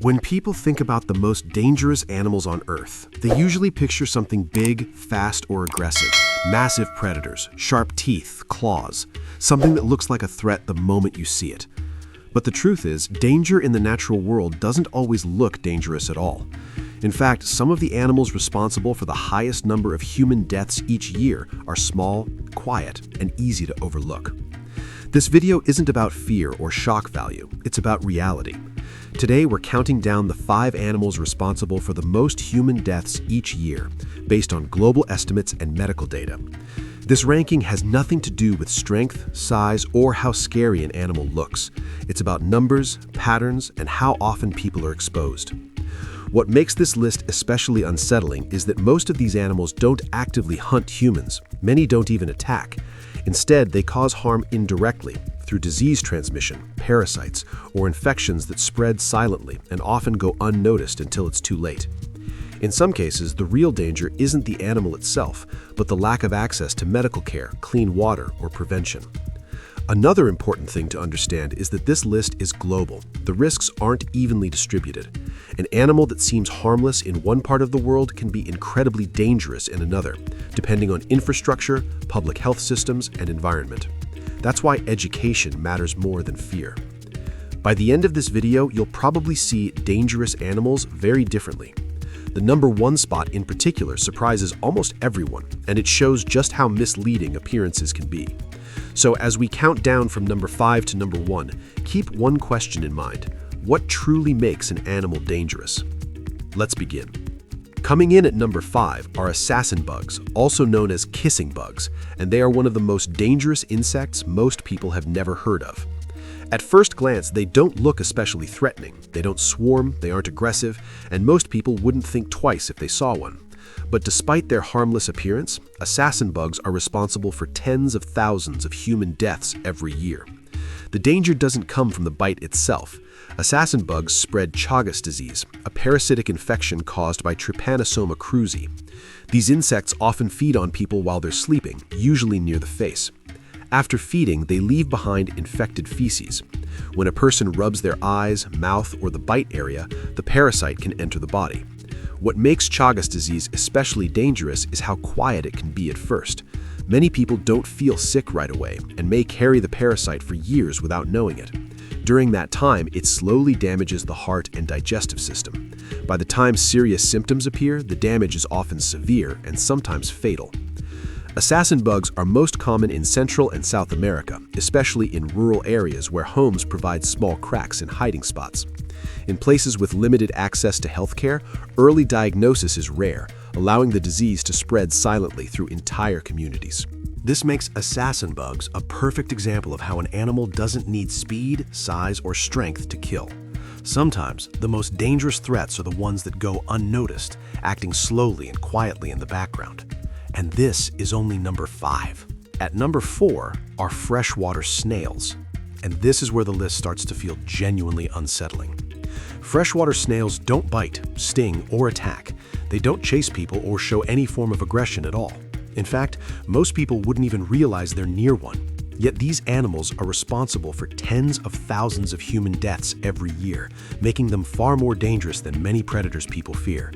When people think about the most dangerous animals on Earth, they usually picture something big, fast, or aggressive. Massive predators, sharp teeth, claws, something that looks like a threat the moment you see it. But the truth is, danger in the natural world doesn't always look dangerous at all. In fact, some of the animals responsible for the highest number of human deaths each year are small, quiet, and easy to overlook. This video isn't about fear or shock value, it's about reality. Today, we're counting down the 5 animals responsible for the most human deaths each year, based on global estimates and medical data. This ranking has nothing to do with strength, size, or how scary an animal looks. It's about numbers, patterns, and how often people are exposed. What makes this list especially unsettling is that most of these animals don't actively hunt humans. Many don't even attack. Instead, they cause harm indirectly, through disease transmission, parasites, or infections that spread silently and often go unnoticed until it's too late. In some cases, the real danger isn't the animal itself, but the lack of access to medical care, clean water, or prevention. Another important thing to understand is that this list is global. The risks aren't evenly distributed. An animal that seems harmless in one part of the world can be incredibly dangerous in another, depending on infrastructure, public health systems, and environment. That's why education matters more than fear. By the end of this video, you'll probably see dangerous animals very differently. The number 1 spot in particular surprises almost everyone, and it shows just how misleading appearances can be. So as we count down from number 5 to number 1, keep one question in mind. What truly makes an animal dangerous? Let's begin. Coming in at number 5 are assassin bugs, also known as kissing bugs, and they are one of the most dangerous insects most people have never heard of. At first glance, they don't look especially threatening. They don't swarm, they aren't aggressive, and most people wouldn't think twice if they saw one. But despite their harmless appearance, assassin bugs are responsible for tens of thousands of human deaths every year. The danger doesn't come from the bite itself. Assassin bugs spread Chagas disease, a parasitic infection caused by Trypanosoma cruzi. These insects often feed on people while they're sleeping, usually near the face. After feeding, they leave behind infected feces. When a person rubs their eyes, mouth, or the bite area, the parasite can enter the body. What makes Chagas disease especially dangerous is how quiet it can be at first. Many people don't feel sick right away and may carry the parasite for years without knowing it. During that time, it slowly damages the heart and digestive system. By the time serious symptoms appear, the damage is often severe and sometimes fatal. Assassin bugs are most common in Central and South America, especially in rural areas where homes provide small cracks and hiding spots. In places with limited access to healthcare, early diagnosis is rare, allowing the disease to spread silently through entire communities. This makes assassin bugs a perfect example of how an animal doesn't need speed, size, or strength to kill. Sometimes, the most dangerous threats are the ones that go unnoticed, acting slowly and quietly in the background. And this is only number 5. At number 4 are freshwater snails. And this is where the list starts to feel genuinely unsettling. Freshwater snails don't bite, sting, or attack. They don't chase people or show any form of aggression at all. In fact, most people wouldn't even realize they're near one. Yet these animals are responsible for tens of thousands of human deaths every year, making them far more dangerous than many predators people fear.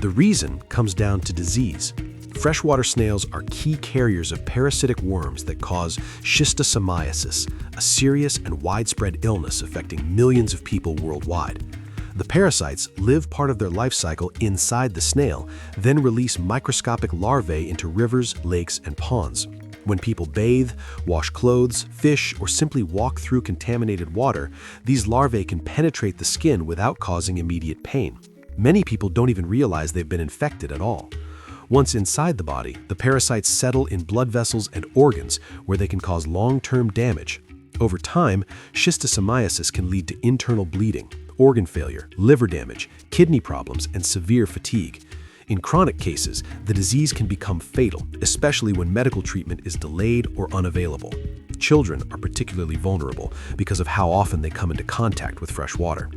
The reason comes down to disease. Freshwater snails are key carriers of parasitic worms that cause schistosomiasis, a serious and widespread illness affecting millions of people worldwide. The parasites live part of their life cycle inside the snail, then release microscopic larvae into rivers, lakes, and ponds. When people bathe, wash clothes, fish, or simply walk through contaminated water, these larvae can penetrate the skin without causing immediate pain. Many people don't even realize they've been infected at all. Once inside the body, the parasites settle in blood vessels and organs where they can cause long-term damage. Over time, schistosomiasis can lead to internal bleeding, organ failure, liver damage, kidney problems, and severe fatigue. In chronic cases, the disease can become fatal, especially when medical treatment is delayed or unavailable. Children are particularly vulnerable because of how often they come into contact with fresh water.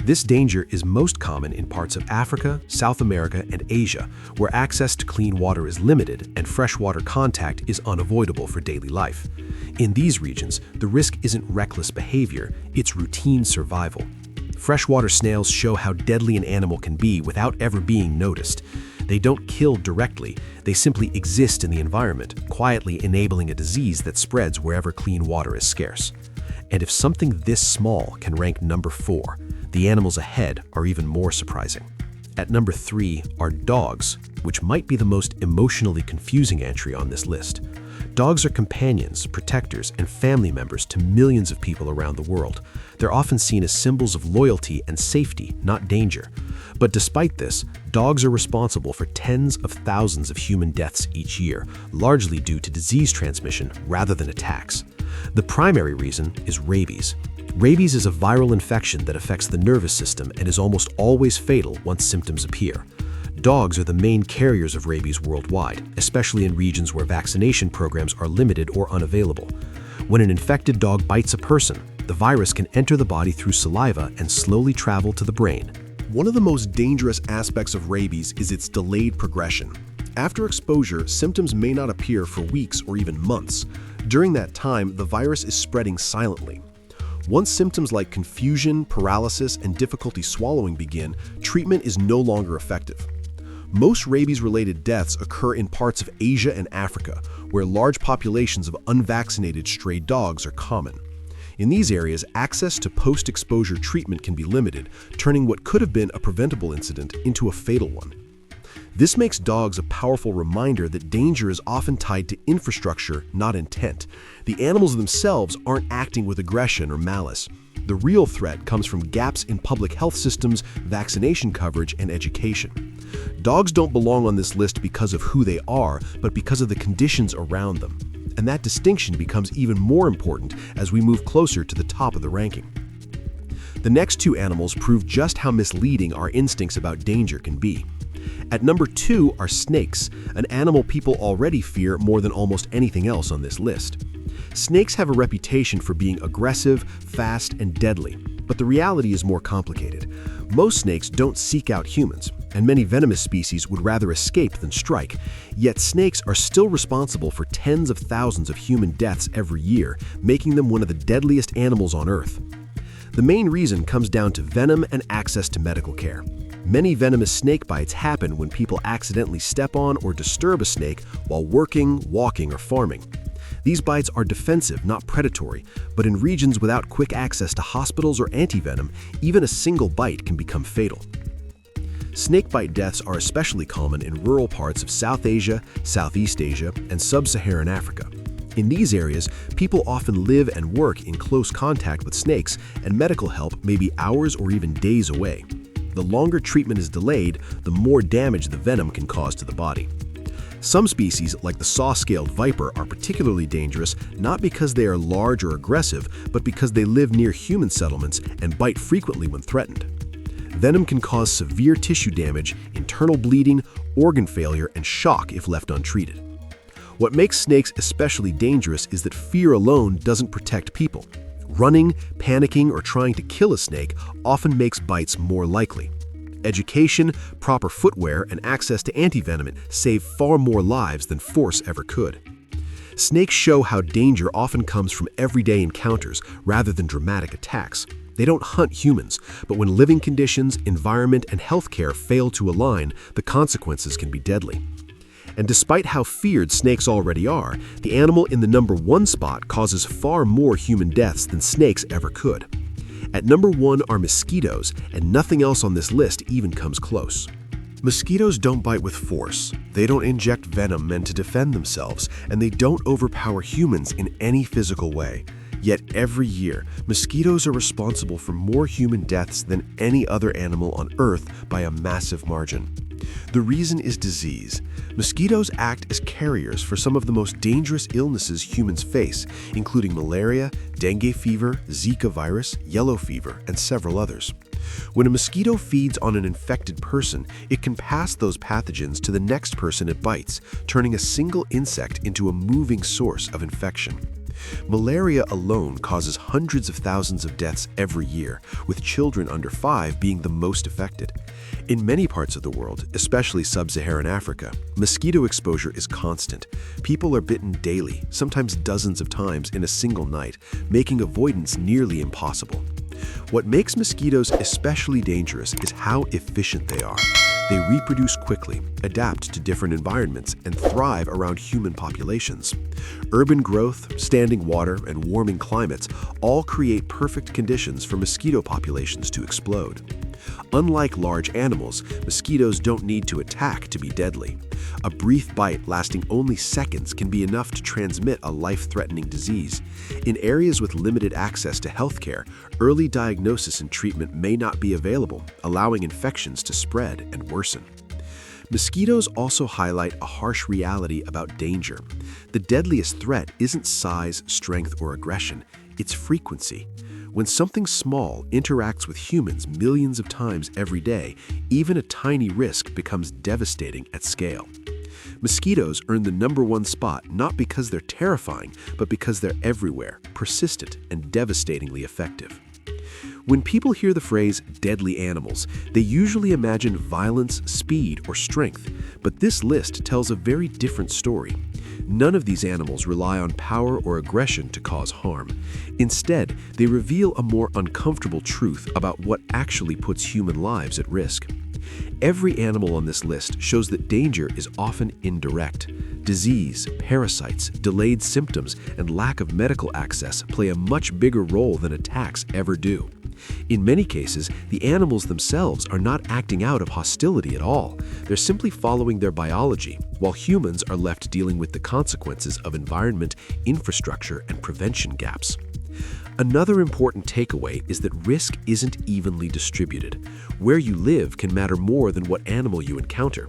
This danger is most common in parts of Africa, South America, and Asia, where access to clean water is limited and freshwater contact is unavoidable for daily life. In these regions, the risk isn't reckless behavior, it's routine survival. Freshwater snails show how deadly an animal can be without ever being noticed. They don't kill directly, they simply exist in the environment, quietly enabling a disease that spreads wherever clean water is scarce. And if something this small can rank number 4, the animals ahead are even more surprising. At number 3 are dogs, which might be the most emotionally confusing entry on this list. Dogs are companions, protectors, and family members to millions of people around the world. They're often seen as symbols of loyalty and safety, not danger. But despite this, dogs are responsible for tens of thousands of human deaths each year, largely due to disease transmission rather than attacks. The primary reason is rabies. Rabies is a viral infection that affects the nervous system and is almost always fatal once symptoms appear. Dogs are the main carriers of rabies worldwide, especially in regions where vaccination programs are limited or unavailable. When an infected dog bites a person, the virus can enter the body through saliva and slowly travel to the brain. One of the most dangerous aspects of rabies is its delayed progression. After exposure, symptoms may not appear for weeks or even months. During that time, the virus is spreading silently. Once symptoms like confusion, paralysis, and difficulty swallowing begin, treatment is no longer effective. Most rabies-related deaths occur in parts of Asia and Africa, where large populations of unvaccinated stray dogs are common. In these areas, access to post-exposure treatment can be limited, turning what could have been a preventable incident into a fatal one. This makes dogs a powerful reminder that danger is often tied to infrastructure, not intent. The animals themselves aren't acting with aggression or malice. The real threat comes from gaps in public health systems, vaccination coverage, and education. Dogs don't belong on this list because of who they are, but because of the conditions around them. And that distinction becomes even more important as we move closer to the top of the ranking. The next 2 animals prove just how misleading our instincts about danger can be. At number 2 are snakes, an animal people already fear more than almost anything else on this list. Snakes have a reputation for being aggressive, fast, and deadly, but the reality is more complicated. Most snakes don't seek out humans, and many venomous species would rather escape than strike. Yet snakes are still responsible for tens of thousands of human deaths every year, making them one of the deadliest animals on Earth. The main reason comes down to venom and access to medical care. Many venomous snake bites happen when people accidentally step on or disturb a snake while working, walking, or farming. These bites are defensive, not predatory, but in regions without quick access to hospitals or antivenom, even a single bite can become fatal. Snakebite deaths are especially common in rural parts of South Asia, Southeast Asia, and Sub-Saharan Africa. In these areas, people often live and work in close contact with snakes, and medical help may be hours or even days away. The longer treatment is delayed, the more damage the venom can cause to the body. Some species, like the saw-scaled viper, are particularly dangerous not because they are large or aggressive, but because they live near human settlements and bite frequently when threatened. Venom can cause severe tissue damage, internal bleeding, organ failure, and shock if left untreated. What makes snakes especially dangerous is that fear alone doesn't protect people. Running, panicking, or trying to kill a snake often makes bites more likely. Education, proper footwear, and access to antivenom save far more lives than force ever could. Snakes show how danger often comes from everyday encounters rather than dramatic attacks. They don't hunt humans, but when living conditions, environment, and healthcare fail to align, the consequences can be deadly. And despite how feared snakes already are, the animal in the number 1 spot causes far more human deaths than snakes ever could. At number 1 are mosquitoes, and nothing else on this list even comes close. Mosquitoes don't bite with force, they don't inject venom meant to defend themselves, and they don't overpower humans in any physical way. Yet every year, mosquitoes are responsible for more human deaths than any other animal on Earth by a massive margin. The reason is disease. Mosquitoes act as carriers for some of the most dangerous illnesses humans face, including malaria, dengue fever, Zika virus, yellow fever, and several others. When a mosquito feeds on an infected person, it can pass those pathogens to the next person it bites, turning a single insect into a moving source of infection. Malaria alone causes hundreds of thousands of deaths every year, with children under 5 being the most affected. In many parts of the world, especially sub-Saharan Africa, mosquito exposure is constant. People are bitten daily, sometimes dozens of times in a single night, making avoidance nearly impossible. What makes mosquitoes especially dangerous is how efficient they are. They reproduce quickly, adapt to different environments, and thrive around human populations. Urban growth, standing water, and warming climates all create perfect conditions for mosquito populations to explode. Unlike large animals, mosquitoes don't need to attack to be deadly. A brief bite lasting only seconds can be enough to transmit a life-threatening disease. In areas with limited access to healthcare, early diagnosis and treatment may not be available, allowing infections to spread and worsen. Mosquitoes also highlight a harsh reality about danger. The deadliest threat isn't size, strength, or aggression, it's frequency. When something small interacts with humans millions of times every day, even a tiny risk becomes devastating at scale. Mosquitoes earn the #1 spot not because they're terrifying, but because they're everywhere, persistent, and devastatingly effective. When people hear the phrase deadly animals, they usually imagine violence, speed, or strength, but this list tells a very different story. None of these animals rely on power or aggression to cause harm. Instead, they reveal a more uncomfortable truth about what actually puts human lives at risk. Every animal on this list shows that danger is often indirect. Disease, parasites, delayed symptoms, and lack of medical access play a much bigger role than attacks ever do. In many cases, the animals themselves are not acting out of hostility at all. They're simply following their biology, while humans are left dealing with the consequences of environment, infrastructure, and prevention gaps. Another important takeaway is that risk isn't evenly distributed. Where you live can matter more than what animal you encounter.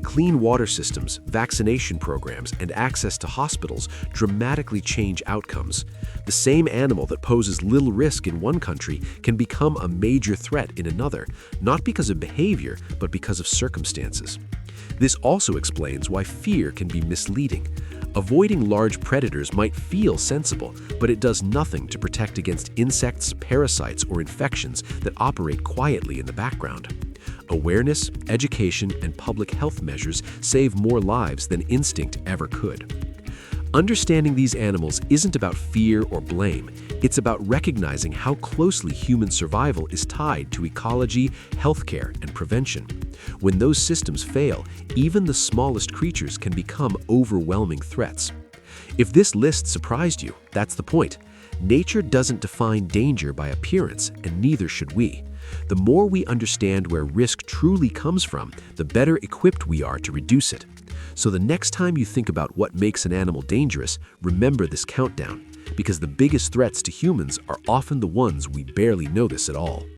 Clean water systems, vaccination programs, and access to hospitals dramatically change outcomes. The same animal that poses little risk in one country can become a major threat in another, not because of behavior, but because of circumstances. This also explains why fear can be misleading. Avoiding large predators might feel sensible, but it does nothing to protect against insects, parasites, or infections that operate quietly in the background. Awareness, education, and public health measures save more lives than instinct ever could. Understanding these animals isn't about fear or blame. It's about recognizing how closely human survival is tied to ecology, healthcare, and prevention. When those systems fail, even the smallest creatures can become overwhelming threats. If this list surprised you, that's the point. Nature doesn't define danger by appearance, and neither should we. The more we understand where risk truly comes from, the better equipped we are to reduce it. So the next time you think about what makes an animal dangerous, remember this countdown, because the biggest threats to humans are often the ones we barely notice at all.